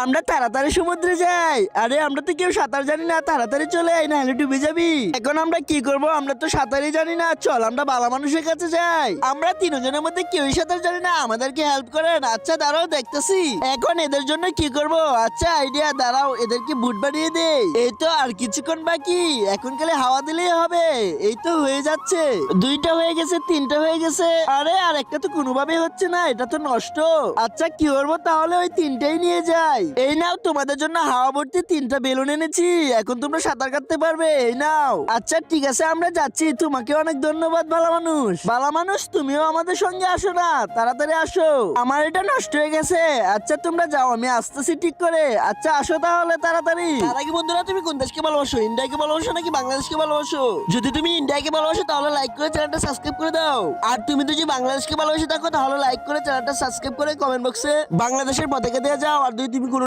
আমরা তাড়াতাড়ি সমুদ্রে যাই। আরে আমরা তো কেউ সাঁতার জানি না, তাড়াতাড়ি চলে আই, না হলে ডুবে যাবি। এখন আমরা কি করব? আমরা তো সাঁতারই জানি না। চল আমরা বালা মানুষের কাছে যাই। আমরা তিনজনের মধ্যে কেউই সাঁতার জানি না, আমাদেরকে হেল্প করেন। আচ্ছা দাঁড়াও, দেখতেছি। এখন এদের জন্য কি করব? আচ্ছা আইডিয়া, দাঁড়াও এদেরকে বুট বানিয়ে দেই। এই তো আর কিছুক্ষণ বাকি, এখন খালি হাওয়া দিলেই হবে। এই তো হয়ে যাচ্ছে, দুইটা হয়ে গেছে, তিনটা হয়ে গেছে। আরে আর একটা তো কোনোভাবেই হচ্ছে না, এটা তো নষ্ট। আচ্ছা কি করবো তাহলে? ওই তিনটাই নিয়ে যাই। এই নাও তোমাদের জন্য হাওয়া ভর্তি তিনটা বেলুন এনেছি, এখন তোমরা সাঁতার কাটতে পারবে। এই নাও। আচ্ছা ঠিক আছে, আমরা যাচ্ছি। তোমাকে অনেক ধন্যবাদ বালা মানুষ। বালা মানুষ তুমিও আমাদের সঙ্গে আসো না, তাড়াতাড়ি আসো। আমার এটা নষ্ট হয়ে গেছে। আচ্ছা তোমরা যাও, আমি আসতেছি ঠিক করে। আচ্ছা আসো তাহলে তাড়াতাড়ি। তার আগে বন্ধুরা, তুমি কোন দেশকে ভালোবাসো? ইন্ডিয়াকে ভালোবাসো নাকি বাংলাদেশকে ভালোবাসো? যদি তুমি ইন্ডিয়াকে ভালোবাসো তাহলে লাইক করে চ্যানেলটা সাবস্ক্রাইব করে দাও। আর তুমি যদি বাংলাদেশকে ভালোবাসে থাকো তাহলে লাইক করে চ্যানেলটা সাবস্ক্রাইব করে কমেন্ট বক্সে বাংলাদেশের পতাকা দিয়ে যাও। আর যদি তুমি কোনো